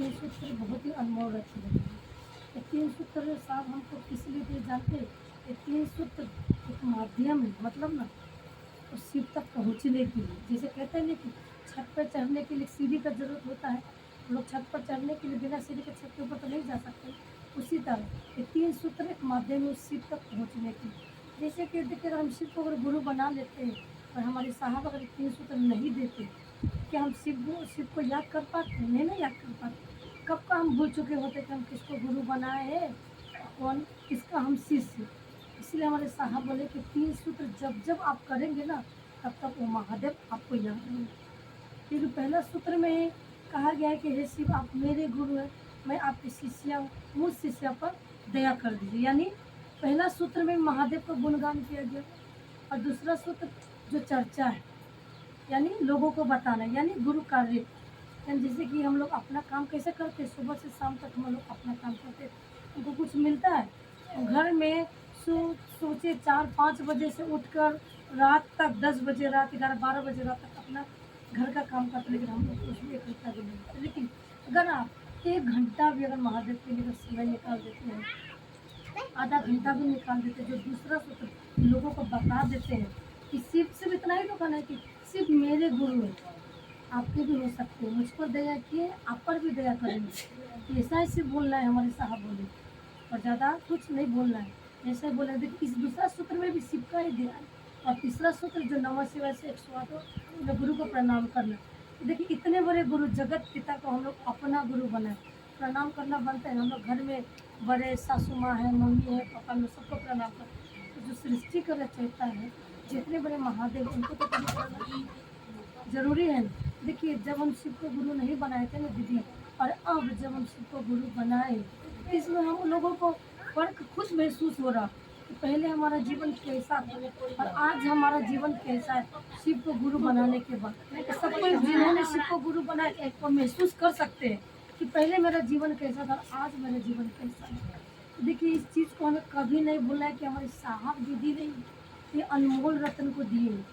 तीन सूत्र बहुत ही अनमोल रखे हैं। ये तीन सूत्र साहब हमको किस लिए दिए जानते हैं? ये तीन सूत्र एक माध्यम है, मतलब ना उस शिव तक पहुँचने के लिए। जैसे कहते हैं ना कि छत पर चढ़ने के लिए सीढ़ी का ज़रूरत होता है, हम लोग छत पर चढ़ने के लिए बिना सीढ़ी के छत के ऊपर तो नहीं जा सकते। उसी तरह ये तीन सूत्र एक माध्यम है उस शिव तक पहुँचने के लिए। जैसे कि देखिए, अगर हम शिव को अगर गुरु बना लेते हैं और हमारे साहब अगर ये तीन सूत्र नहीं देते, क्या हम शिव को याद कर पाते? नहीं ना याद कर पाते। कब का हम भूल चुके होते कि हम किसको गुरु बनाए हैं, कौन किसका हम शिष्य। इसलिए हमारे साहब बोले कि तीन सूत्र जब जब आप करेंगे ना, तब तक वो महादेव आपको याद रहेंगे। क्योंकि पहला सूत्र में कहा गया है कि हे शिव, आप मेरे गुरु हैं, मैं आपकी शिष्या हूँ, मुझ शिष्या पर दया कर दीजिए। यानी पहला सूत्र में महादेव का गुणगान किया गया और दूसरा सूत्र जो चर्चा है, यानी लोगों को बताना, यानी गुरु कार्य। यानी जैसे कि हम लोग अपना काम कैसे करते हैं, सुबह से शाम तक हम लोग अपना काम करते हैं, हमको कुछ मिलता है घर में। सोचे 4-5 बजे से उठकर रात तक 10 बजे, रात 11-12 बजे रात तक अपना घर का काम करते, लेकिन हम लोग कुछ भी एक घंटा भी नहीं करते। लेकिन अगर आप 1 घंटा भी अगर महादेव के लिए अगर समय निकाल देते हैं, आधा घंटा भी निकाल देते हैं, जो दूसरा सूत्र लोगों को बता देते हैं कि सिर्फ इतना ही तो कहना है कि सिर्फ मेरे गुरु हैं, आपके भी हो सकते हैं, मुझ पर दया किए आप पर भी दया करेंगे। ऐसा ऐसे बोलना है हमारे साहब बोले, और ज़्यादा कुछ नहीं बोलना है। ऐसे बोले। देखिए, इस दूसरा सूत्र में भी शिव का ही दिया है। और तीसरा सूत्र जो नमः शिवाय से 108 हो, गुरु को प्रणाम करना। देखिए, इतने बड़े गुरु जगत पिता को हम लोग अपना गुरु बनाए, प्रणाम करना बनता है। हम लोग घर में बड़े सासू माँ है, मम्मी है, पापा, हम लोग सबको प्रणाम करते हैं। तो जो सृष्टि का रचयिता है, जितने बड़े महादेव, उनको तो कभी करना जरूरी है ना। देखिए, जब हम शिव को गुरु नहीं बनाए थे ना दीदी, और अब जब हम शिव को गुरु बनाए, तो इसमें हम लोगों को फर्क खुद महसूस हो रहा कि पहले हमारा जीवन कैसा था और आज हमारा जीवन कैसा है शिव को गुरु बनाने के बाद। तो सब कोई जिन्होंने शिव को गुरु बनाया वो महसूस कर सकते हैं कि पहले मेरा जीवन कैसा था, आज मेरा जीवन कैसा है। तो देखिए, इस चीज़ को हमें कभी नहीं भूलना है कि हमारे साहब दीदी ने ये अनमोल रत्न को दिए।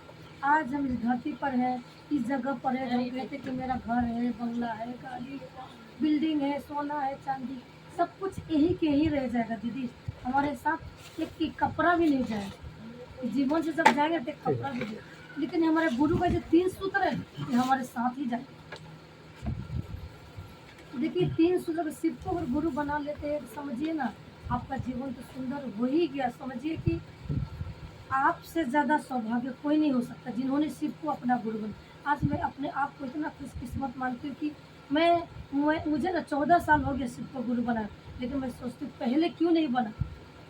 आज हम इस धरती पर है, इस जगह पर है, हम कहते कि मेरा घर है, बंगला है, गाड़ी है, बिल्डिंग है, सोना है, चांदी, सब कुछ यही के ही रह जाएगा दीदी। हमारे साथ एक कपड़ा भी नहीं जाएगा। जीवन से जब जाएगा तो एक कपड़ा भी नहीं, लेकिन हमारे गुरु का जो तीन सूत्र है ये हमारे साथ ही जाएगा। देखिए, तीन सूत्र शिव को अगर गुरु बना लेते हैं, समझिए ना, आपका जीवन तो सुंदर हो ही गया। समझिए कि आपसे ज़्यादा सौभाग्य कोई नहीं हो सकता जिन्होंने शिव को अपना गुरु बना। आज मैं अपने आप को इतना खुशकिस्मत मानती हूँ कि मुझे ना 14 साल हो गया शिव को गुरु बना, लेकिन मैं सोचती हूँ पहले क्यों नहीं बना,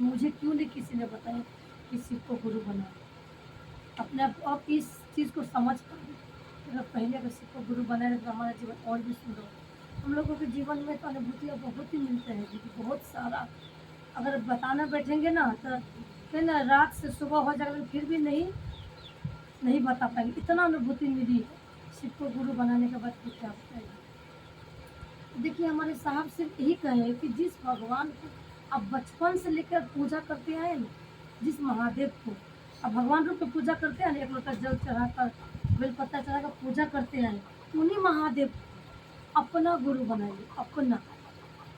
मुझे क्यों नहीं किसी ने बताया कि शिव को गुरु बना। अपने आप इस चीज़ को समझ कर अगर पहले अगर शिव को गुरु बनाए तो हमारा जीवन और भी सुंदर हो। हम लोगों के जीवन में तो अनुभूतियाँ बहुत ही मिलते हैं क्योंकि बहुत सारा अगर बताना बैठेंगे ना तो फिर ना रात से सुबह हो जाएगा, फिर भी नहीं बता पाएंगे। इतना अनुभूति मिली है शिव को गुरु बनाने के बाद फिर क्या बताएंगे। देखिए, हमारे साहब सिर्फ यही कहे कि जिस भगवान को आप बचपन से लेकर पूजा करते आए ना, जिस महादेव को अब भगवान रूप में पूजा करते हैं ना, एक लोटा जल चढ़ाकर बेलपत्ता चढ़ाकर पूजा करते हैं, उन्हीं महादेव को अपना गुरु बनाइए। अपना,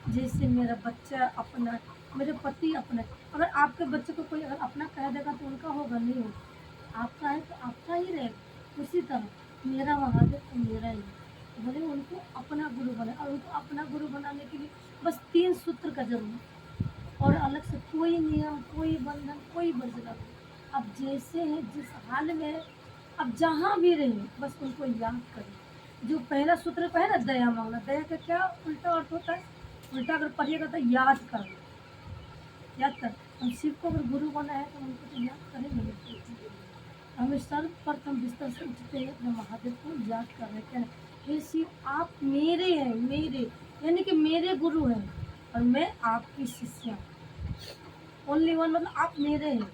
जैसे मेरा बच्चा अपना, मेरे पति अपना। अगर आपके बच्चे को कोई अगर अपना कह देगा तो उनका होगा, नहीं होगा। आपका है तो आपका ही रहेगा। उसी तरह मेरा महादेव तो मेरा ही है, भले उनको अपना गुरु बनाए। और उनको अपना गुरु बनाने के लिए बस तीन सूत्र का जरूरत, और अलग से कोई नियम, कोई बंधन, कोई बंधना नहीं। अब जैसे हैं, जिस हाल में है, अब जहाँ भी रहे, बस उनको याद करें। जो पहला सूत्र का है ना, दया मांगना, दया का क्या उल्टा अर्थ होता है? उल्टा अगर पढ़िएगा तो याद करना, याद कर। हम शिव को अगर गुरु बना है तो उनको तो याद करेंगे। हमें सर्वप्रथम बिस्तर से उठते हैं अपने महादेव को याद कर रहे हैं, हे शिव, आप मेरे हैं, मेरे यानी कि मेरे गुरु हैं और मैं आपकी शिष्या। ओनली वन, मतलब आप मेरे हैं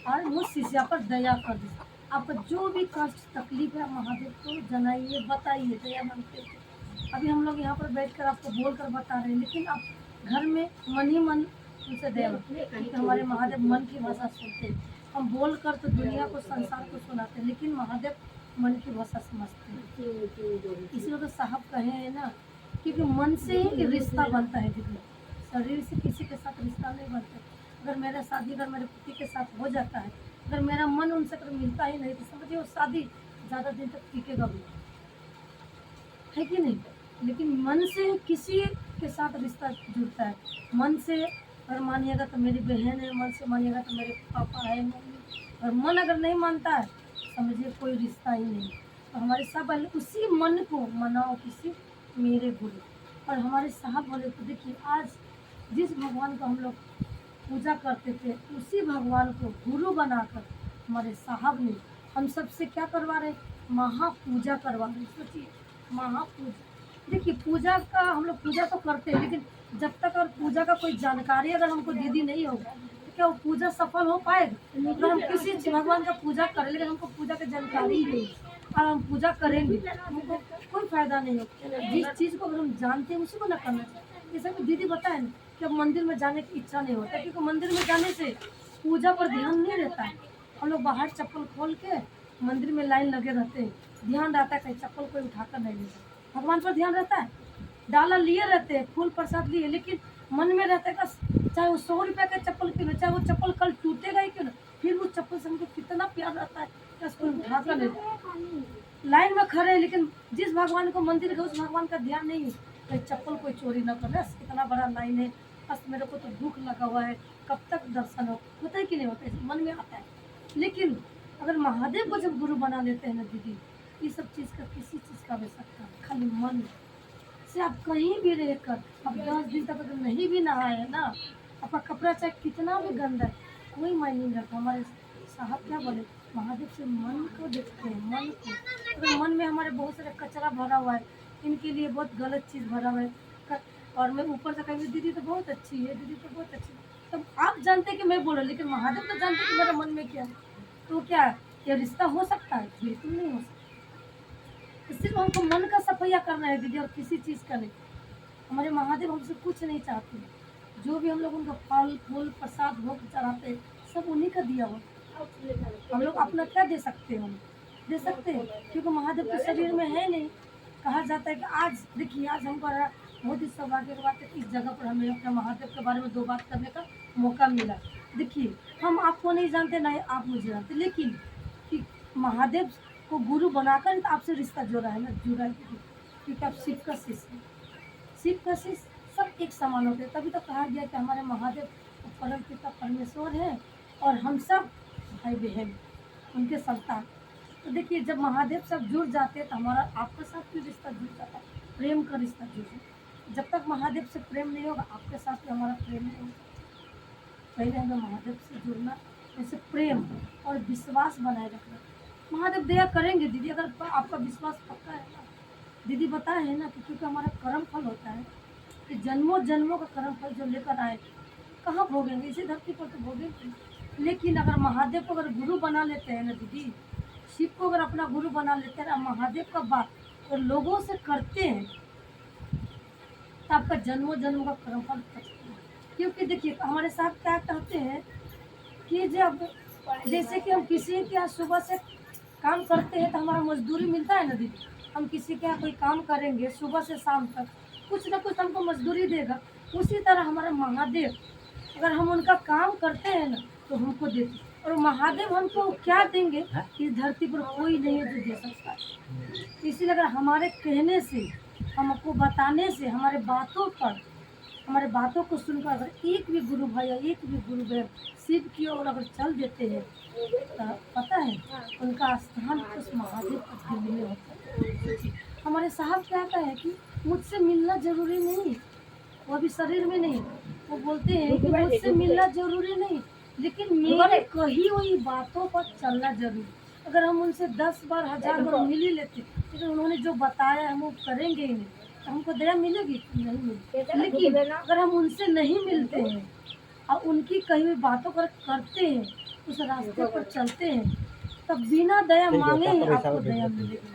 और मुझ शिष्या पर दया कर दीजिए। आपका जो भी कष्ट तकलीफ है महादेव को जनाइए, बताइए, दया मांगते हैं। अभी हम लोग यहाँ पर बैठकर आपको बोलकर बता रहे हैं, लेकिन आप घर में मन ही मन उनसे दया मांगते हैं, क्योंकि हमारे महादेव मन की भाषा सुनते हैं। हम बोल कर तो दुनिया को, संसार को सुनाते हैं, लेकिन महादेव मन की भाषा समझते हैं। इसलिए तो साहब कहे हैं ना क्योंकि मन से ही रिश्ता बनता है दीदी, शरीर से किसी के साथ रिश्ता नहीं बनता। अगर मेरा शादी अगर मेरे पति के साथ हो जाता है, अगर मेरा मन उनसे अगर मिलता ही नहीं, तो समझिए वो शादी ज़्यादा दिन तक टिकेगा भी नहीं, है कि नहीं। लेकिन मन से किसी के साथ रिश्ता जुड़ता है, मन से अगर मानिएगा तो मेरी बहन है, मन से मानिएगा तो मेरे पापा है, मम्मी। और मन अगर नहीं मानता है, समझिए कोई रिश्ता ही नहीं। तो हमारे साहब पहले उसी मन को मनाओ, किसी मेरे गुरु। और हमारे साहब बोले तो देखिए, आज जिस भगवान को हम लोग पूजा करते थे, उसी भगवान को गुरु बनाकर हमारे साहब ने हम सबसे क्या करवा रहे, महापूजा करवा रहे। सोचिए, महापूजा। देखिए, पूजा का हम लोग पूजा तो करते हैं, लेकिन जब तक और पूजा का कोई जानकारी अगर हमको दीदी नहीं होगा, तो क्या वो पूजा सफल हो पाएगा। अगर हम किसी भगवान का पूजा करें, लेकिन हमको पूजा की जानकारी ही नहीं और हम पूजा करेंगे, हमको कोई फायदा नहीं होगा। जिस चीज़ को अगर हम जानते हैं, उसी को ना करना चाहिए। जैसे कि दीदी बताए ना कि अब मंदिर में जाने की इच्छा नहीं होता, क्योंकि मंदिर में जाने से पूजा पर ध्यान नहीं रहता है। हम लोग बाहर चप्पल खोल के मंदिर में लाइन लगे रहते हैं, ध्यान रहता है कहीं चप्पल कोई उठाकर नहीं लेता। भगवान पर ध्यान रहता है, डाला लिए रहते हैं, फूल प्रसाद लिए, लेकिन मन में रहता है बस, चाहे वो 100 रुपये का चप्पल क्यों ना, चाहे वो चप्पल कल टूटेगा ही क्यों ना, फिर वो चप्पल से हमको कितना प्यार रहता है कि उसको उठाकर ले। लाइन में खड़े हैं, लेकिन जिस भगवान को मंदिर गए उस भगवान का ध्यान नहीं है, कहीं चप्पल कोई चोरी ना कर। बस इतना बड़ा लाइन है, बस मेरे को तो दुख लगा हुआ है, कब तक दर्शन होता है कि नहीं होता है, मन में आता है। लेकिन अगर महादेव को जब गुरु बना लेते हैं ना दीदी, ये सब चीज़ का किसी चीज़ का आवश्यकता नहीं, खाली मन से आप कहीं भी रहकर, अब 10 दिन तक अगर नहीं भी नहाए है ना, आपका कपड़ा चाहे कितना भी गंदा है, कोई मायने नहीं रखता। हमारे साहब क्या बोले, महादेव से मन को देखते हैं, मन को। अगर मन में हमारे बहुत सारे कचरा भरा हुआ है, इनके लिए बहुत गलत चीज़ भरा हुआ है, और मैं ऊपर से कहीं दीदी तो बहुत अच्छी है, दीदी तो बहुत अच्छी है, तब आप जानते हैं कि मैं बोल रहा हूँ, लेकिन महादेव तो जानते हैं कि मेरे मन में क्या है। तो क्या ये रिश्ता हो सकता है? बिल्कुल नहीं हो सकता। सिर्फ हमको मन का सफाइया करना है दीदी, और किसी चीज़ का नहीं। हमारे महादेव हमसे कुछ नहीं चाहते, जो भी हम लोग उनको फल फूल प्रसाद भोग चढ़ाते हैं, सब उन्हीं का दिया हुआ। हम लोग अपना क्या दे सकते हैं, हम दे सकते हैं, क्योंकि महादेव के शरीर में है नहीं। कहा जाता है कि आज देखिए, आज हमको बहुत ही सौभाग्य की बात है कि इस जगह पर हमें अपने महादेव के बारे में 2 बात करने का मौका मिला। देखिए, हम आपको नहीं जानते, ना ही आप मुझे जानते, लेकिन कि महादेव को गुरु बनाकर आपसे रिश्ता जोड़ा है ना, जुड़ा है, क्योंकि आप शिव का शिष्य हैं। शिव का शिष्य सब एक समान होते हैं, तभी तो कहा गया कि हमारे महादेव परम पिता परमेश्वर है और हम सब भाई बहन उनके संतान। तो देखिए, जब महादेव सब जुड़ जाते हैं तो हमारा आपके साथ भी रिश्ता जुड़ जाता है, प्रेम का रिश्ता जुड़ जाता है। जब तक महादेव से प्रेम नहीं होगा, आपके साथ भी हमारा प्रेम नहीं होगा। पहले हमें महादेव से जुड़ना, जैसे प्रेम और विश्वास बनाए रखना। महादेव दया करेंगे दीदी, अगर आपका विश्वास पक्का है ना। दीदी बताए है ना कि क्योंकि हमारा कर्म फल होता है, कि जन्मों जन्मों का कर्म फल जो लेकर आए, कहाँ भोगेंगे, इसी धरती पर तो भोगेंगे। लेकिन अगर महादेव को अगर गुरु बना लेते हैं ना दीदी, शिव को अगर अपना गुरु बना लेते हैं ना, महादेव का बात और लोगों से करते हैं, तो आपका जन्मों जन्मों का कर्म फल पचता है। क्योंकि देखिए, हमारे साथ क्या कहते हैं कि जब जैसे कि हम किसी के यहाँ सुबह से काम करते हैं तो हमारा मजदूरी मिलता है ना दीदी, हम किसी के यहाँ कोई काम करेंगे सुबह से शाम तक, कुछ ना कुछ हमको मजदूरी देगा। उसी तरह हमारे महादेव, अगर हम उनका काम करते हैं ना तो हमको देते, और महादेव हमको क्या देंगे, इस धरती पर कोई नहीं है जो दे सकता है। इसीलिए अगर हमारे कहने से, हमको बताने से, हमारे बातों पर, हमारे बातों को सुनकर अगर एक भी गुरु भाई या एक भी गुरु बहन शिव की ओर अगर चल देते हैं, तो पता है उनका स्थान उस महादेव के दिल में होता है। हमारे साहब कहता है कि मुझसे मिलना जरूरी नहीं, वो अभी शरीर में नहीं, वो बोलते हैं कि मुझसे मिलना जरूरी नहीं, लेकिन मेरे कही हुई बातों पर चलना जरूरी। अगर हम उनसे 10 बार 1000 बार मिल ही लेते, लेकिन उन्होंने जो बताया हम वो करेंगे ही नहीं, तो हमको दया मिलेगी? नहीं मिलेगी। लेकिन अगर हम उनसे नहीं मिलते हैं और उनकी कही हुई बातों पर करते हैं, उस रास्ते पर चलते हैं, तब बिना दया मांगे ही आपको दया मिलेगी।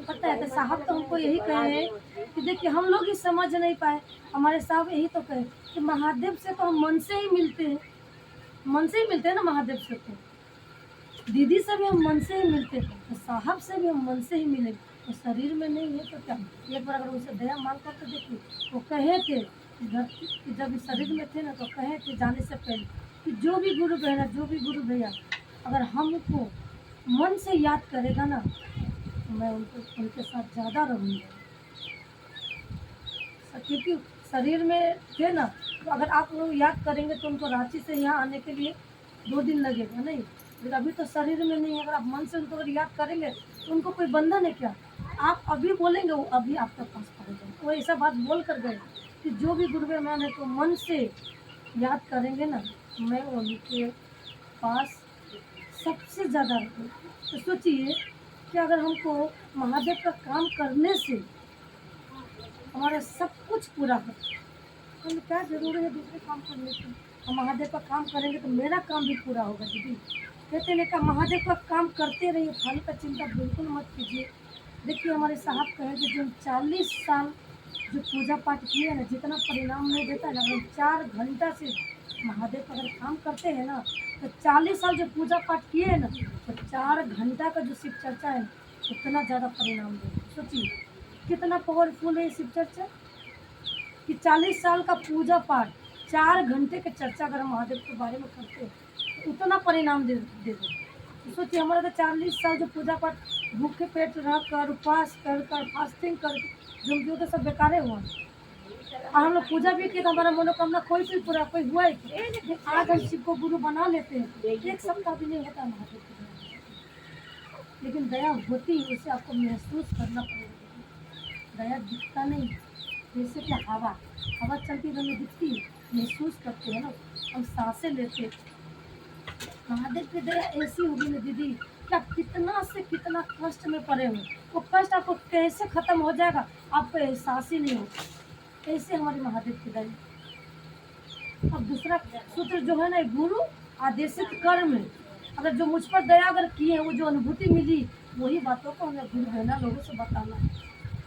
पता है, तो साहब तो हमको यही कहे हैं कि देखिए, हम लोग ही समझ नहीं पाए, हमारे साहब यही तो कहे कि महादेव से तो हम मन से ही मिलते हैं, मन से ही मिलते हैं ना महादेव से। तो दीदी से भी हम मन से ही मिलते हैं, तो साहब से भी हम मन से ही मिलेंगे। तो शरीर में नहीं है तो क्या। एक बार अगर उनसे दया मांग कर तो देखिए, वो कहे थे धरती कि जब इस शरीर में थे ना तो कहे थे जाने से पहले कि जो भी गुरु बहना, जो भी गुरु भैया अगर हमको मन से याद करेगा ना तो मैं उनके साथ ज़्यादा रहूँगा। क्योंकि शरीर में थे ना, तो अगर आप लोग याद करेंगे तो उनको रांची से यहाँ आने के लिए 2 दिन लगेगा नहीं, लेकिन अभी तो शरीर में नहीं है। अगर आप मन से उनको अगर याद करेंगे तो उनको कोई बंधन है क्या। आप अभी बोलेंगे वो अभी आपके पास पहुँच वो ऐसा बात बोल कर गए कि जो भी गुरु मेहमान है तो मन से याद करेंगे ना, मैं उनके पास सबसे ज़्यादा रहूँ। तो सोचिए कि अगर हमको महादेव का काम करने से हमारा सब कुछ पूरा हो, तो क्या जरूरी है दूसरे काम करने की। हम महादेव का काम करेंगे तो मेरा काम भी पूरा होगा दीदी। कहते हैं कि महादेव का काम करते रहिए, फल का चिंता बिल्कुल मत कीजिए। देखिए हमारे साहब कहेंगे जो 40 साल जो पूजा पाठ किए ना, जितना परिणाम नहीं देता है ना, अगर 4 घंटा से महादेव का अगर काम करते हैं ना तो 40 साल जो पूजा पाठ किए हैं ना तो 4 घंटा का जो शिव चर्चा है उतना ज़्यादा परिणाम देगा। सोचिए कितना पावरफुल है शिव चर्चा कि 40 साल का पूजा पाठ 4 घंटे की चर्चा अगर हम महादेव के बारे में करते हैं तो उतना परिणाम दे दे। तो सोचिए हमारा तो 40 साल जो पूजा पाठ भूखे पेट रह कर उपवास कर कर फास्टिंग कर जो जो तो सब बेकारे हुआ। और हम लोग पूजा भी किए तो हमारा मनोकामना कोई भी पूरा कोई हुआ ही नहीं। लेकिन आज हम शिव को गुरु बना लेते हैं, एक सप्ताह भी नहीं होता महादेव की दया। लेकिन दया होती है, उसे आपको महसूस करना पड़ेगा। दया दिखता नहीं, जैसे कि हवा हवा चलती है हमें दिखती है, महसूस करते हैं ना, हम सांसें लेते। महादेव की दया ऐसी होगी ना दीदी कि आप कितना से कितना कष्ट में पड़े हुए वो कष्ट आपको कैसे खत्म हो जाएगा आपको एहसास ही नहीं होगा। ऐसे हमारे महादेव की दया। अब दूसरा सूत्र जो है ना, गुरु आदेशित कर्म है। अगर जो मुझ पर दया अगर किए वो जो अनुभूति मिली वही बातों को हमें गुरु बहना लोगों से बताना है।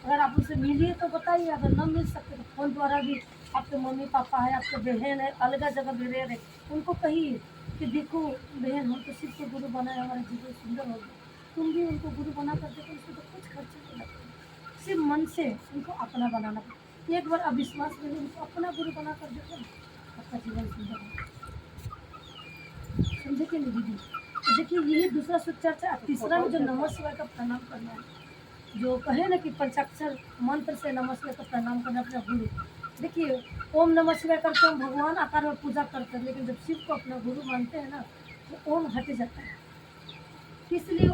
अगर आप उनसे मिलिए तो बताइए, अगर न मिल सकते तो फोन द्वारा भी आपके मम्मी पापा है, आपके बहन है, अलग जगह भी रह रहे, उनको कहिए कि देखो बहन हम तो शिव को गुरु बनाए, हमारा जीवन सुंदर हो गया, तुम भी उनको गुरु बना कर देखो, उसको तो कुछ खर्च नहीं लगता। सिर्फ मन से उनको अपना बनाना पड़ता। एक बार अविश्वास में उनको अपना गुरु बना कर देखो, आपका जीवन सुंदर हो। समझे कि नहीं दीदी। तो देखिए यही दूसरा सुचर्चा। तीसरा में जो नमः शिवाय का प्रणाम करना है, जो कहे ना कि पंचाक्षर मंत्र से नमः शिवाय का प्रणाम करना अपना गुरु। देखिए ओम नमः शिवाय करके हम भगवान आकार में पूजा करते हैं, लेकिन जब शिव को अपना गुरु मानते हैं ना तो ओम हट जाता है। इसलिए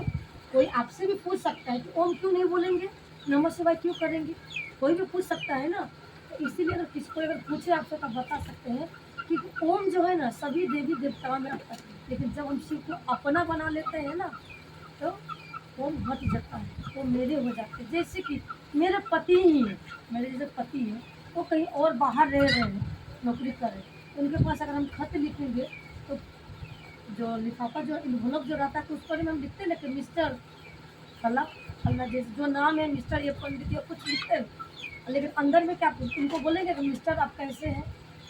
कोई आपसे भी पूछ सकता है कि ओम क्यों नहीं बोलेंगे, नमः शिवाय क्यों करेंगे, कोई भी पूछ सकता है ना। तो इसीलिए अगर किसी को अगर पूछे आपसे तो बता सकते हैं कि ओम जो है ना सभी देवी देवताओं में आता है, लेकिन जब हम शिव को अपना बना लेते हैं ना तो ओम हट जाता है, वो मेरे हो जाते हैं। जैसे कि मेरे पति ही है, मेरे जैसे पति है वो कहीं और बाहर रह रहे हैं, नौकरी कर रहे हैं, उनके पास अगर हम खत लिखेंगे तो जो लिफाफा जो इन्वॉल्व जो रहता है तो उस पर हम लिखते हैं लेकिन मिस्टर फला फला जैसे जो नाम है मिस्टर ये पंडित या कुछ लिखते हैं, लेकिन अंदर में क्या उनको बोलेंगे कि मिस्टर आप कैसे हैं।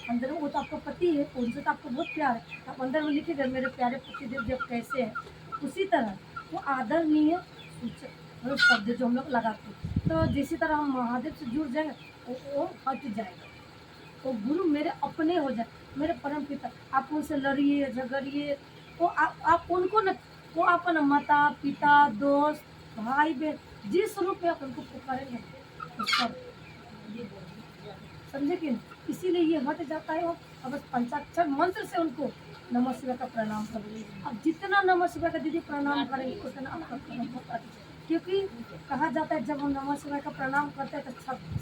अंदर में वो तो आपका पति है, उनसे तो आपको बहुत प्यार है, आप अंदर में लिखिएगा मेरे प्यारे पतिदेव जब कैसे हैं। उसी तरह वो आदरणीय सूचक शब्द जो हम लोग लगाते हैं, तो जिसी तरह हम महादेव से जुड़ जाएंगे वो हट जाएगा, वो गुरु मेरे अपने हो जाए, मेरे परम पिता। आप उनसे लड़िए झगड़िए, वो आप उनको न, वो अपना माता पिता दोस्त भाई बहन जिस रूप में आप उनको पुकारेंगे तो सब समझे कि नहीं? इसीलिए ये हट जाता है। और बस पंचाक्षर मंत्र से उनको नमः शिवाय का प्रणाम करेंगे। अब जितना नमः शिवाय का दीदी प्रणाम करेंगे उतना आपका कर्म होता है, क्योंकि कहा जाता है जब हम नमः शिवाय का प्रणाम करते हैं तो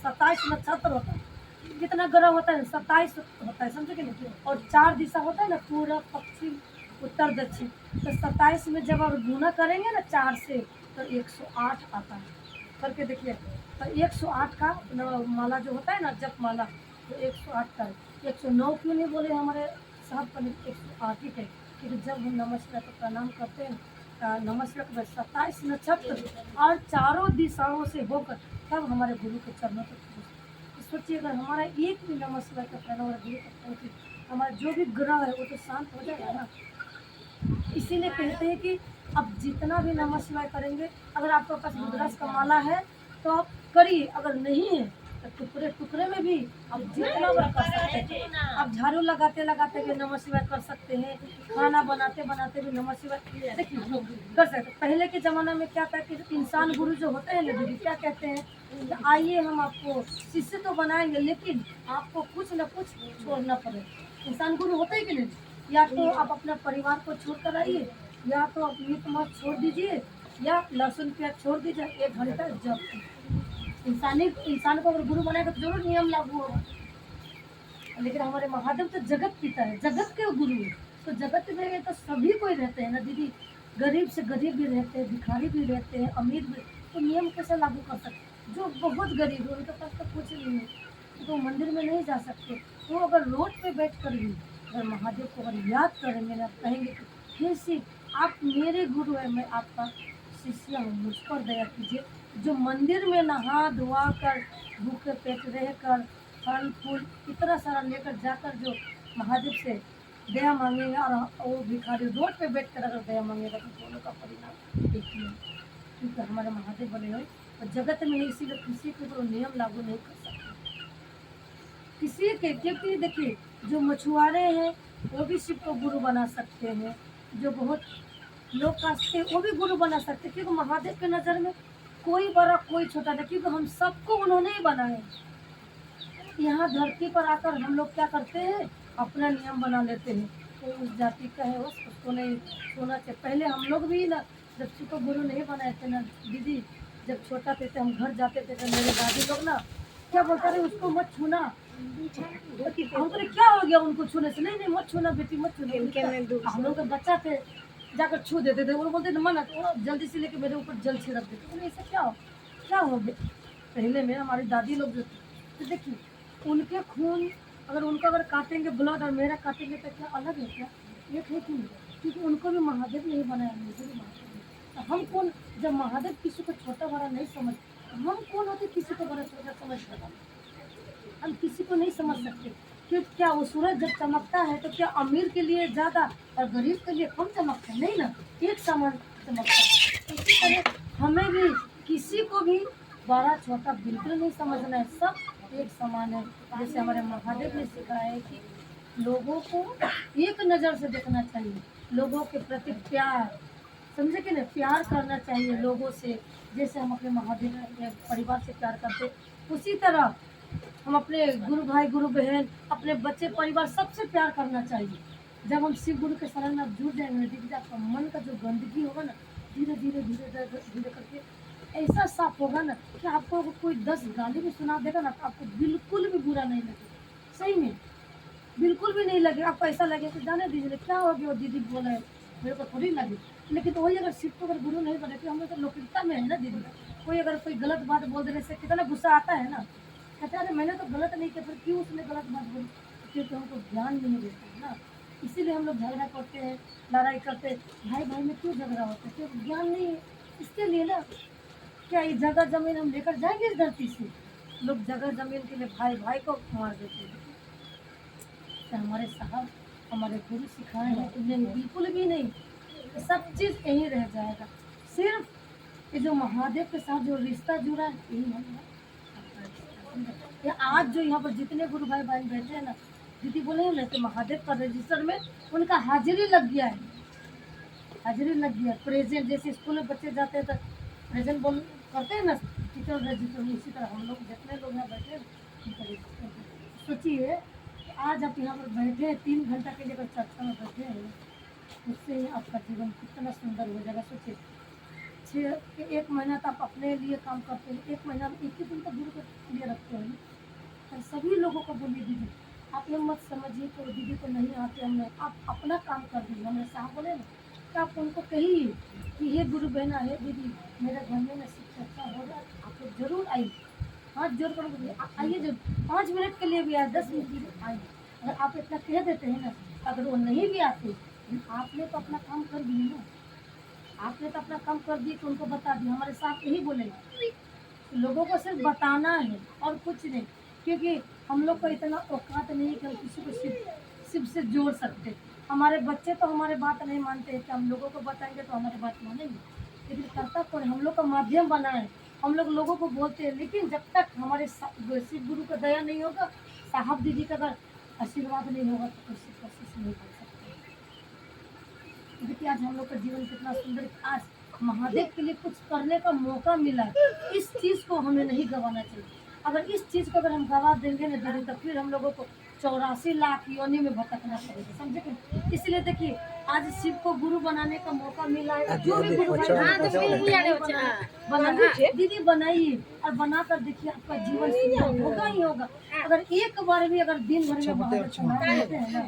27 नक्षत्र होता है। कितना ग्रह होता है, 27 होता है, समझे कि नहीं। और 4 दिशा होता है ना, पूर्व पश्चिम उत्तर दक्षिण, तो 27 में जब आप गुना करेंगे ना 4 से तो 108 आता है। करके देखिए तो 108 का माला जो होता है ना जप माला, तो 108 का है। 109 क्यों नहीं बोले हमारे साहब का, 108 ही है। क्योंकि जब हम नमः शिवाय को प्रणाम करते हैं नमः शिवाय को 27 नक्षत्र और चारों दिशाओं से होकर तब हमारे गुरु के चरणों तक पहुँचते। सोचिए अगर हमारा एक भी नमः शिवाय का प्रणाम गुरु तक पहुँचे, हमारा जो भी ग्रह है वो तो शांत हो जाएगा ना। इसीलिए कहते हैं कि अब जितना भी नमः शिवाय करेंगे, अगर आपके पास रुद्राक्ष का माला है तो आप करिए, अगर नहीं है तो टुकड़े टुकड़े में भी आप जितना बार कर सकते हैं। आप झाड़ू लगाते लगाते भी नमः शिवाय कर सकते हैं, खाना बनाते बनाते भी नमः शिवाय देखिए कर सकते हैं। पहले के ज़माना में क्या कहते हैं, इंसान गुरु जो होते हैं ना दीदी, क्या कहते हैं कि आइए हम आपको शिष्य तो बनाएंगे, लेकिन आपको कुछ न कुछ छोड़ना पड़ेगा। इंसान गुरु होते ही कि नहीं, या तो आप अपना परिवार को छोड़ कर आइए, या तो आप मीट मांस छोड़ दीजिए, या लहसुन प्याज छोड़ दीजिए, 1 घंटा जब इंसान को अगर गुरु बनाएगा तो जरूर नियम लागू होगा। लेकिन हमारे महादेव तो जगत पिता है, जगत के गुरु है, तो जगत में तो सभी कोई रहते हैं ना दीदी, गरीब से गरीब भी रहते हैं, भिखारी भी रहते हैं, अमीर भी, तो नियम कैसे लागू कर सकते। जो बहुत गरीब है उनके पास तो कुछ नहीं है, तो मंदिर में नहीं जा सकते, तो अगर रोड पे बैठ कर भी अगर महादेव को अगर याद करेंगे ना, कहेंगे कि हे शिव आप मेरे गुरु है, मैं आपका शिष्य हूँ, मुझ पर दया कीजिए। जो मंदिर में नहा धोआ कर भूखे पेट रह कर फल फूल इतना सारा लेकर जाकर जो महादेव से दया मांगेगा, और वो भिखारी रोड पे बैठ कर अगर दया मांगेगा, तो दोनों का परिणाम देखिए। क्योंकि हमारे महादेव बने हुए और जगत में है, इसीलिए किसी के ऊपर नियम लागू नहीं कर सकते किसी के। क्योंकि देखिए जो मछुआरे हैं वो भी शिव को गुरु बना सकते हैं, जो बहुत लोग कास्ते वो भी गुरु बना सकते हैं, क्योंकि महादेव के नज़र में कोई बड़ा कोई छोटा नहीं, क्योंकि हम सबको उन्होंने ही बनाया। यहाँ धरती पर आकर हम लोग क्या करते हैं, अपना नियम बना लेते हैं, कोई उस जाति का है उसको नहीं छूना चाहिए। पहले हम लोग भी ना जब शिव को गुरु नहीं बनाए थे ना दीदी, जब छोटा थे तो हम घर जाते थे तो मेरे दादी लोग ना क्या बोलते रहे, उसको मत छूना। हम बोले क्या हो गया उनको छूने से, नहीं नहीं मत छूना बेटी मत छूना। हम लोग तो बच्चा थे, जाकर छू देते थे, वो बोलते थे मना, तो जल्दी से लेके मेरे ऊपर जल छिड़क देते। बोले ऐसा क्या हो गया। पहले में हमारी दादी लोग जो थे, तो देखिए उनके खून अगर उनका अगर काटेंगे ब्लड और मेरा काटेंगे तो क्या अलग है क्या, एक है कि नहीं, क्योंकि उनको भी महादेव नहीं बनाया, मुझे भी महादेव नहीं। तो हम कौन, जब महादेव किसी को छोटा बड़ा नहीं समझ, हम कौन होते किसी को बड़ा छोटा समझ सकते, हम किसी को नहीं समझ सकते। कि क्या वो सूरज जब चमकता है तो क्या अमीर के लिए ज़्यादा और गरीब के लिए कम चमकता है, नहीं ना, एक समान चमकता है। इसी तरह हमें भी किसी को भी बड़ा छोटा बिल्कुल नहीं समझना है, सब एक समान है। जैसे हमारे महादेव ने सिखाया है कि लोगों को एक नज़र से देखना चाहिए, लोगों के प्रति प्यार, समझे कि नहीं, प्यार करना चाहिए लोगों से। जैसे हम अपने महादेव अपने परिवार से प्यार करते, उसी तरह हम अपने गुरु भाई गुरु बहन अपने बच्चे परिवार सबसे प्यार करना चाहिए। जब हम शिव गुरु के शरण में आप जुड़ जाएंगे ना दीदी, आपका मन का जो गंदगी होगा ना धीरे धीरे धीरे धीरे धीरे करके ऐसा साफ होगा ना कि आपको अगर कोई 10 गाली भी सुना देगा ना तो आपको बिल्कुल भी बुरा नहीं लगेगा, सही में बिल्कुल भी नहीं लगे। आपको ऐसा लगे कि जाने दीजिए क्या हो गया, वो दीदी बोला है मेरे को थोड़ी लगी। लेकिन तो वही अगर शिव को अगर गुरु नहीं बने तो हम लोग तो लौकिकता में है ना दीदी, कोई अगर कोई गलत बात बोल देने से कितना गुस्सा आता है ना, कहते अरे मैंने तो गलत नहीं किया, फिर क्यों उसने गलत बात बोली, क्योंकि हमको ज्ञान नहीं देता है ना, इसीलिए हम लोग झगड़ा करते हैं, लड़ाई करते हैं, भाई भाई में क्यों झगड़ा होता है, क्योंकि ज्ञान नहीं है। इसके लिए ना क्या ये जगह जमीन हम लेकर जाएंगे इस धरती से, लोग जगह जमीन के लिए भाई भाई को मार देते हैं। तो हमारे साहब हमारे गुरु सिखाए हैं कि नहीं, बिल्कुल भी नहीं, सब चीज़ यहीं रह जाएगा। सिर्फ ये जो महादेव के साथ जो रिश्ता जुड़ा है यही हम ये आज जो यहाँ पर जितने गुरु भाई बहन बैठे हैं ना दीदी बोले हैं ना कि महादेव का रजिस्टर में उनका हाजिरी लग गया है, हाजिरी लग गया। प्रेजेंट जैसे स्कूल में बच्चे जाते हैं तो प्रेजेंट बोल करते हैं ना टीचर रजिस्टर में, इसी तरह हम लोग जितने लोग यहाँ बैठे हैं उनका रजिस्टर। सोचिए आज आप यहाँ पर बैठे हैं 3 घंटा के लिए अगर चर्चा में बैठे हैं, उससे ही आपका जीवन कितना सुंदर हो जाएगा। सोचिए 1 महीना तो आप अपने लिए काम करते हैं, 1 महीना में 1 ही दिन का गुरु के लिए रखते हैं। तो सभी लोगों को बोलिए दीदी आप लोग मत समझिए कि दीदी को नहीं आते, हमने आप अपना काम कर दीजिए। हमें साहब बोले ना कि आप उनको कहिए कि ये गुरु बहना है दीदी मेरे घर में ना शिक्षा अच्छा हो रहा है, आप लोग जरूर आइए, हाथ जोड़ कर आइए, जो 5 मिनट के लिए भी आए 10 मिनट के लिए आइए। अगर आप इतना कह देते हैं ना, अगर वो नहीं भी आते आपने तो अपना काम कर दिए ना, आपने तो अपना काम कर दिए कि उनको बता दिया। हमारे साथ यही बोलेंगे लोगों को सिर्फ बताना है और कुछ नहीं, क्योंकि हम लोग को इतना औकात नहीं है कि हम किसी को शिव से जोड़ सकते। हमारे बच्चे तो हमारे बात नहीं मानते हैं कि हम लोगों को बताएंगे तो हमारी बात मानेंगे, लेकिन करता कौन है? हम लोग का माध्यम बना है, हम लोग लोगों को बोलते हैं, लेकिन जब तक हमारे शिव गुरु का दया नहीं होगा, साहब दीदी का अगर आशीर्वाद नहीं होगा तो कोई कोशिश नहीं कर सकते। देखिए आज हम लोग का जीवन कितना सुंदर है। आज महादेव के लिए कुछ करने का मौका मिला है, इस चीज़ को हमें नहीं गंवाना चाहिए। अगर इस चीज़ को अगर हम गंवा देंगे ना दीदी, तो फिर हम लोगों को 84 लाख योनि में भटकना पड़ेगा, समझे कि? इसलिए देखिए आज शिव को गुरु बनाने का मौका मिला है, जो भी गुरु बनाइए दीदी, बनाइए और बनाकर देखिए आपका जीवन सुंदर होगा ही होगा। अगर एक बार भी अगर दिन भर में महादेव का नाम लेते हैं ना,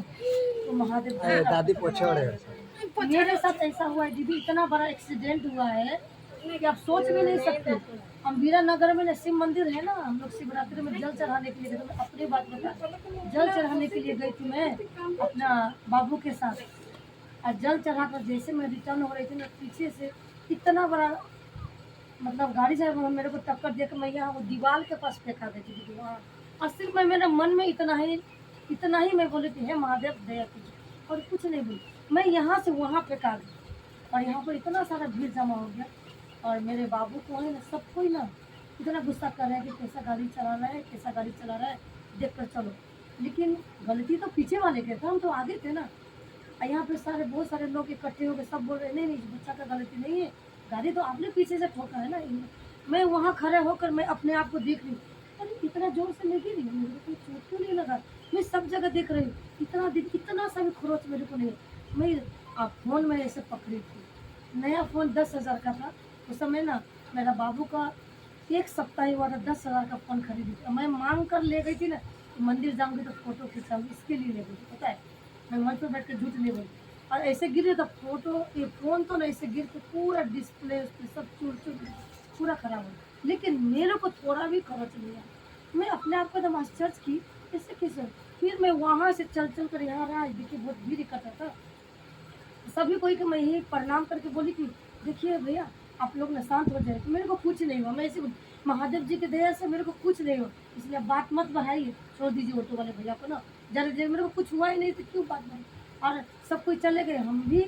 तो महादेव दादी पोछे मेरे साथ ऐसा हुआ है दीदी, इतना बड़ा एक्सीडेंट हुआ है कि आप सोच भी नहीं सकते। हम वीरा नगर में ना शिव मंदिर है ना, हम लोग शिवरात्रि में जल चढ़ाने के लिए गए। तो मैं अपनी बात बता, जल चढ़ाने के लिए गई थी मैं अपना बाबू के साथ, और जल चढ़ाकर जैसे मैं रिटर्न हो रही थी ना, पीछे से इतना बड़ा मतलब गाड़ी से मेरे को टक्कर देकर मैं यहाँ वो दीवार के पास फेंका गई थी दीदी वहाँ। और सिर्फ मैं मेरे मन में इतना ही मैं बोली थी, हे महादेव दया कीजिए, और कुछ नहीं बोली। मैं यहाँ से वहाँ फेंका गई, और यहाँ पर इतना सारा भीड़ जमा हो गया, और मेरे बाबू को है ना, सबको ही ना इतना गुस्सा कर रहा है कि कैसा गाड़ी चला रहा है, कैसा गाड़ी चला रहा है, देख कर चलो। लेकिन गलती तो पीछे वाले के थे, हम तो आगे थे ना। और यहाँ पे सारे बहुत सारे लोग इकट्ठे हो गए, सब बोल रहे नहीं नहीं बच्चा का गलती नहीं है, गाड़ी तो आपने पीछे से ठोका है ना। मैं वहाँ खड़े होकर मैं अपने आप को देख रही हूँ, अरे इतना जोर से नहीं गिरी, मेरे को चोट क्यों नहीं लगा? मैं सब जगह देख रही हूँ, इतना सा भी खरोच मेरे को नहीं। मैं फ़ोन में ऐसे पकड़ी थी, नया फ़ोन 10,000 का था उस समय ना। मेरा बाबू का 1 सप्ताह ही हुआ था, 10,000 का फ़ोन खरीदी थी। मैं मांग कर ले गई थी ना, मंदिर जाऊँगी तो फ़ोटो खिंचाऊँगी, इसके लिए ले गई थी, पता है? मैं मंच पर बैठ के झूठ नहीं बोली। और ऐसे गिरे तो ये फ़ोन तो ना ऐसे गिर के पूरा डिस्प्ले उस पे सब चूर पूरा खराब हो गया। लेकिन मेरे को थोड़ा भी खरोच नहीं आया। मैं अपने आप को एकदम आश्चर्य की, ऐसे कैसे? फिर मैं वहाँ से चल कर यहाँ रहा, देखिए बहुत भीड़ इकट्ठा था। सभी कोई को मैं यही प्रणाम करके बोली कि देखिए भैया आप लोग ना शांत हो जाए। तो मेरे को कुछ नहीं हुआ, मैं ऐसे महादेव जी की दया से मेरे को कुछ नहीं हुआ, इसलिए आप बात मत बढ़ाइए, छोड़ दीजिए ऑटो वाले भैया को ना। जरा देर मेरे को कुछ हुआ ही नहीं तो क्यों बात बढ़ाई? और सब कोई चले गए, हम भी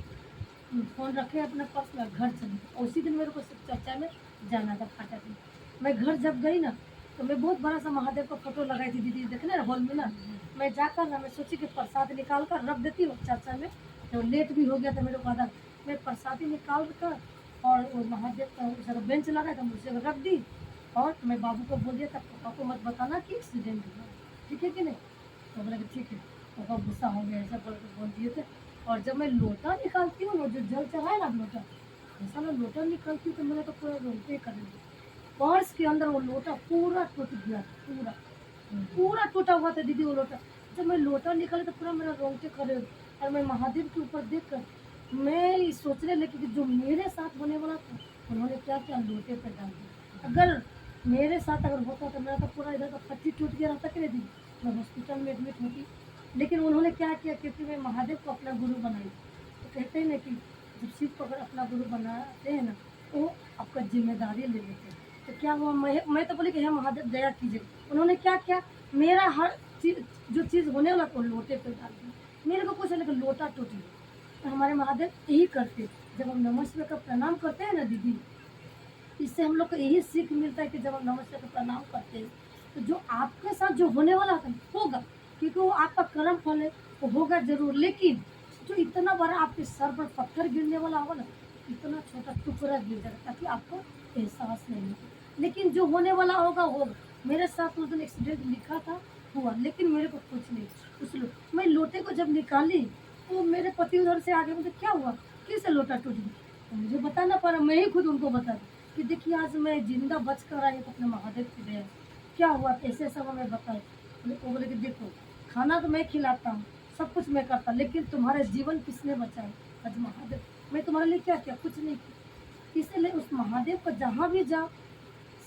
फ़ोन रखे अपने पर्स में, घर चले गए। उसी दिन मेरे को शिव चर्चा में जाना था फाटक में। मैं घर जब गई ना, तो मैं बहुत बड़ा सा महादेव का फोटो लगाई थी दीदी, देखने ना हॉल में ना। मैं जाकर ना मैं सोची कि प्रसाद निकाल कर रख देती हूँ चर्चा में, तो लेट भी हो गया था मेरे को आधा। मैं प्रसादी निकाल कर और वो महादेव का जरा बेंच लगा था, मुझे रख दी। और मैं बाबू को बोल दिया था पापा को मत बताना कि एक्सीडेंट हुआ, ठीक है कि नहीं? तो बोला कि ठीक है। पापा गुस्सा हो गया, ऐसा बोल दिए थे। और जब मैं लोटा निकालती हूँ ना, जो जल चढ़ाए ना लोटा, ऐसा मैं लोटा निकालती हूँ तो मेरा तो पूरा रोते कर दिया। पर्स के अंदर वो लोटा पूरा टूट गया, पूरा टूटा हुआ था दीदी वो लोटा। जब मैं लोटा निकाली तो पूरा मेरा रोंगटे खड़े हो गए। और मैं महादेव के ऊपर देख कर मैं सोचने लगी कि जो मेरे साथ होने वाला था, उन्होंने क्या क्या लोटे पे डाल दिया। अगर मेरे साथ अगर होता तो मेरा तो पूरा इधर का पट्टी टूट गया रहता कि नहीं दीदी, मैं हॉस्पिटल में एडमिट होती। लेकिन उन्होंने क्या किया, क्योंकि मैं महादेव को अपना गुरु बनाई। तो कहते हैं ना कि जब शिव को अगर अपना गुरु बनाते हैं ना, तो आपका जिम्मेदारी ले लेते हैं। तो क्या हुआ, मैं तो बोली कि हे महादेव दया कीजिए। उन्होंने क्या किया, मेरा हर चीज़ जो चीज़ होने वाला तो लोटे पे डाल दिया। मेरे को कुछ लेकिन लोटा टूट गया। तो हमारे महादेव यही करते, जब हम नमस्ते का प्रणाम करते हैं ना दीदी, इससे हम लोग को यही सीख मिलता है कि जब हम नमस्ते का प्रणाम करते हैं तो जो आपके साथ जो होने वाला था होगा, क्योंकि वो आपका कर्म फल है, वो होगा जरूर। लेकिन जो इतना बड़ा आपके सर पर पत्थर गिरने वाला होगा ना, इतना छोटा टुकड़ा गिर जाएगा ताकि आपको एहसास नहीं हो। लेकिन जो होने वाला होगा होगा। मेरे साथ उस दिन एक्सीडेंट लिखा था, हुआ, लेकिन मेरे को कुछ नहीं। मैं लोटे को जब निकाली तो मेरे पति उधर से आगे, मुझे क्या हुआ, कैसे लोटा टूट गया? तो मुझे बताना पड़ा, मैं ही खुद उनको बता दी कि देखिए आज मैं जिंदा बच कर आई हूँ तो अपने महादेव की दया। क्या हुआ, ऐसे सब हमें बताए। वो बोले कि देखो खाना तो मैं खिलाता हूँ, सब कुछ मैं करता, लेकिन तुम्हारा जीवन किसने बचाया? आज महादेव। मैं तुम्हारे लिए क्या किया? कुछ नहीं किया। इसलिए उस महादेव को जहाँ भी जाओ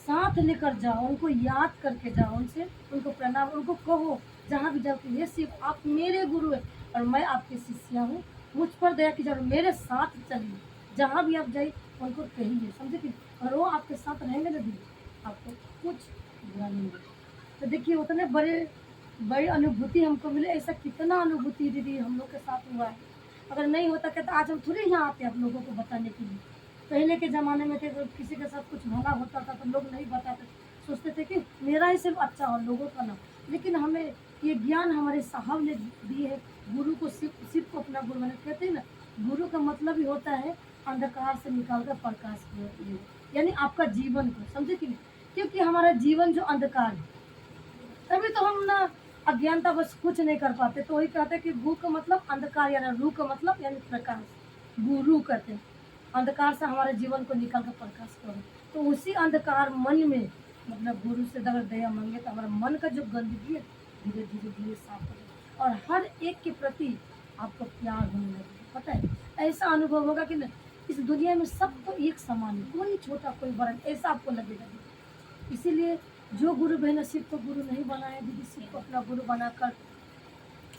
साथ लेकर जाओ, उनको याद करके जाओ, उनसे उनको प्रणाम, उनको कहो जहाँ भी जाओ कि ये शिव आप मेरे गुरु है और मैं आपकी शिष्या हूँ, मुझ पर दया कीजिए, मेरे साथ चलिए। जहाँ भी आप जाइए उनको कहिए, समझे कि और वो आपके साथ रहेंगे ना दीदी, आपको कुछ बुरा नहीं होगा। तो देखिए उतने बड़ी अनुभूति हमको मिले। ऐसा कितना अनुभूति दीदी हम लोग के साथ हुआ है, अगर नहीं होता क्या तो आज हम थोड़ी यहाँ आते आप लोगों को बताने के लिए। पहले के ज़माने में थे तो किसी के साथ कुछ भला होता था तो लोग नहीं बताते, सोचते थे कि मेरा ही सिर्फ अच्छा हो, लोगों का ना। लेकिन हमें ये ज्ञान हमारे साहब ने दिए है। गुरु को सिर्फ सिर्फ को अपना गुरु बना, कहते हैं ना, गुरु का मतलब ही होता है अंधकार से निकाल कर प्रकाश की ओर ले, यानी आपका जीवन को, समझे कि नहीं? क्योंकि हमारा जीवन जो अंधकार है, तभी तो हम ना अज्ञानता बस कुछ नहीं कर पाते। तो वही कहते हैं कि गु का मतलब अंधकार, यानी रू का मतलब यानी प्रकाश, गुरु कहते हैं। अंधकार से हमारे जीवन को निकाल कर प्रकाश करो। तो उसी अंधकार मन में मतलब गुरु से अगर दया मांगे तो हमारा मन का जो गंदगी है धीरे धीरे धीरे साफ हो जाए और हर एक के प्रति आपको प्यार होने लगे। पता है, ऐसा अनुभव होगा कि ना इस दुनिया में सब तो एक समान है, कोई छोटा कोई बड़ा, ऐसा आपको लगेगा। इसीलिए जो गुरु बहन शिव को गुरु नहीं बनाए, दीदी शिव को अपना गुरु बनाकर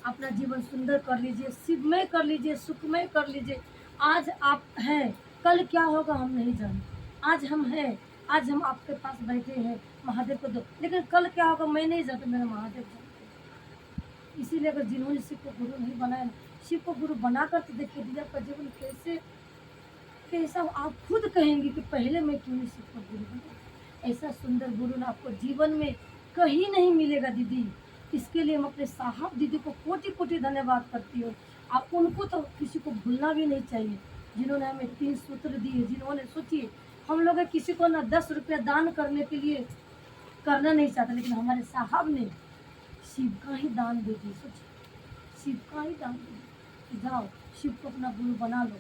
अपना जीवन सुंदर कर लीजिए, शिवमय कर लीजिए, सुखमय कर लीजिए। आज आप हैं, कल क्या होगा हम नहीं जानते। आज हम हैं, आज हम आपके पास बैठे हैं, महादेव को दो, लेकिन कल क्या होगा मैं नहीं जानता, मेरा महादेव जानते हैं। इसीलिए अगर जिन्होंने शिव को गुरु नहीं बनाया ना, शिव को गुरु बनाकर तो देखिए दीदी आपका जीवन कैसे कैसा आप खुद कहेंगे कि पहले मैं क्यों नहीं शिव को गुरु बना। ऐसा सुंदर गुरु ना आपको जीवन में कहीं नहीं मिलेगा दीदी। इसके लिए हम अपने साहब दीदी को कोटि कोटि धन्यवाद करती हूँ। आप उनको तो किसी को भूलना भी नहीं चाहिए, जिन्होंने हमें 3 सूत्र दिए। जिन्होंने सोचिए हम लोग किसी को ना 10 रुपया दान करने के लिए करना नहीं चाहते, लेकिन हमारे साहब ने शिव का ही दान दे दिया। सोचिए, शिव का ही दान दे दिया कि जाओ शिव को अपना गुरु बना लो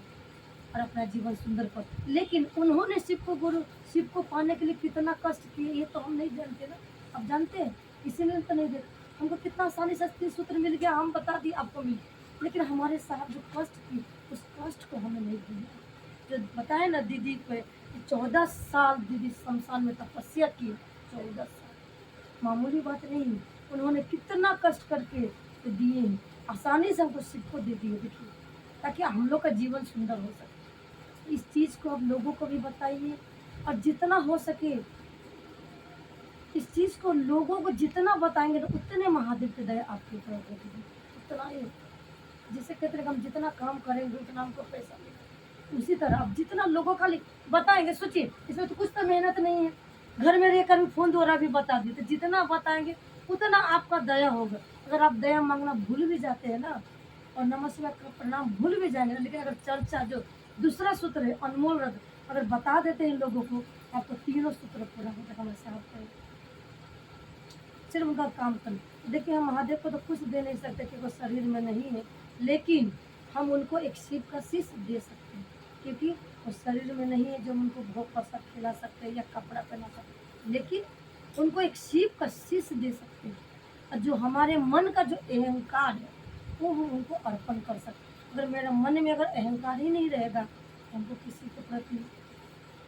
और अपना जीवन सुंदर कर। लेकिन उन्होंने शिव को पाने के लिए कितना कष्ट किए ये तो हम नहीं जानते ना। अब जानते हैं, इसीलिए तो नहीं देते। हमको कितना आसानी से 3 सूत्र मिल गया, हम बता दिए आपको मिल, लेकिन हमारे साहब जो कष्ट किए उस कष्ट को हमें नहीं भूलना। जो बताए ना दीदी पे 14 साल दीदी शमशान में तपस्या की, 14 साल मामूली बात नहीं है। उन्होंने कितना कष्ट करके तो दिए हैं, आसानी से हमको शिव को दे दिए। देखिए, ताकि हम लोग का जीवन सुंदर हो सके। इस चीज़ को आप लोगों को भी बताइए और जितना हो सके इस चीज़ को लोगों को जितना बताएंगे तो उतने महादेव की दया आपके ऊपर होगी। उतना ही, जिसे कहते हैं हम जितना काम करेंगे उतना हमको पैसा मिलेगा। उसी तरह आप जितना लोगों का बताएंगे, सोचिए इसमें तो कुछ तो मेहनत नहीं है, घर में रहकर भी फ़ोन द्वारा भी बता दिए, तो जितना बताएंगे उतना आपका दया होगा। अगर आप दया मांगना भूल भी जाते हैं ना और नमः शिवाय का प्रणाम भूल भी जाएंगे ना, लेकिन अगर चर्चा जो दूसरा सूत्र है अनमोल रत्न अगर बता देते हैं लोगों को, आपको तीनों सूत्र पूरा हो जाएगा। हमारे साहब का सिर्फ उनका काम करें। देखिए, हम महादेव को तो कुछ दे नहीं सकते कि वो शरीर में नहीं है, लेकिन हम उनको एक शिव का शीश दे सकते हैं, क्योंकि वो शरीर में नहीं है जो हम उनको भोग प्रसाद खिला सकते हैं या कपड़ा पहना सकते हैं, लेकिन उनको एक शिव का शीश दे सकते हैं। और जो हमारे मन का जो अहंकार है वो हम उनको अर्पण कर सकते हैं। अगर मेरे मन में अगर अहंकार ही नहीं रहेगा तो हमको किसी के प्रति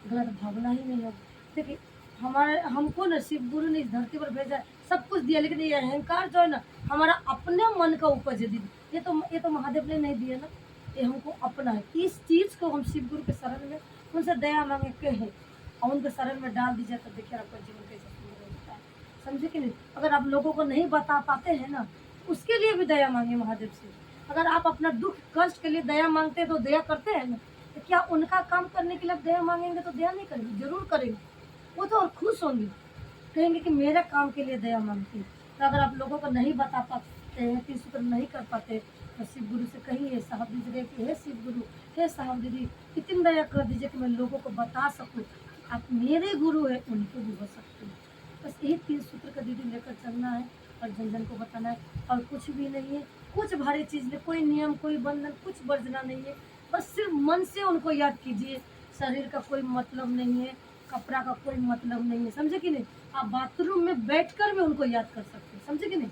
गलत भावना ही नहीं होगी। देखिए, हमारे हमको ना शिव गुरु ने इस धरती पर भेजा है, सब कुछ दिया, लेकिन ये अहंकार जो है ना हमारा अपने मन का उपज है दीदी। ये तो महादेव ने नहीं दिया ना, ये हमको अपना है। इस चीज़ को हम शिव गुरु के शरण में उनसे दया मांगे कहें और उनके शरण में डाल दीजिए, तो देखिए आपका जीवन कैसे सुंदर होता है। समझे कि नहीं? अगर आप लोगों को नहीं बता पाते हैं ना, उसके लिए भी दया मांगे महादेव से। अगर आप अपना दुख कष्ट के लिए दया मांगते हैं तो दया करते हैं ना, तो क्या उनका काम करने के लिए आप दया मांगेंगे तो दया नहीं करेंगे? जरूर करेंगे। वो तो और खुश होंगे, कहेंगे कि मेरा काम के लिए दया मांगती है। तो अगर आप लोगों को नहीं बता पाते हैं, 3 सूत्र नहीं कर पाते, तो शिव गुरु से कहिए, साहब दीदी कि हे शिव गुरु, हे साहब दीदी इतनी दया कर दीजिए कि मैं लोगों को बता सकूँ आप मेरे गुरु हैं, उनको भी हो सकते हैं। बस यही 3 सूत्र का दीदी लेकर चलना है और जन जन को बताना है, और कुछ भी नहीं है। कुछ भारी चीज़ नहीं, कोई नियम कोई बंधन कुछ वर्जना नहीं है। बस सिर्फ मन से उनको याद कीजिए। शरीर का कोई मतलब नहीं है, कपड़ा का कोई मतलब नहीं है, समझे कि नहीं? आप बाथरूम में बैठकर भी उनको याद कर सकते हैं, समझे कि नहीं?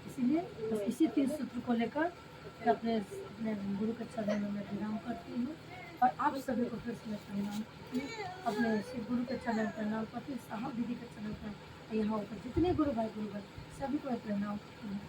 इसीलिए बस इसी 3 सूत्र को लेकर मैं अपने अपने गुरु के चरणों में मैं प्रणाम करती हूँ और आप सभी को फिर से मैं प्रणाम करती हूँ। अपने शिव गुरु के चरण प्रणाम करती हूँ, साहब दीदी के चरण पर, यहाँ ऊपर जितने गुरु भाई सभी को मैं प्रणाम करती हूँ।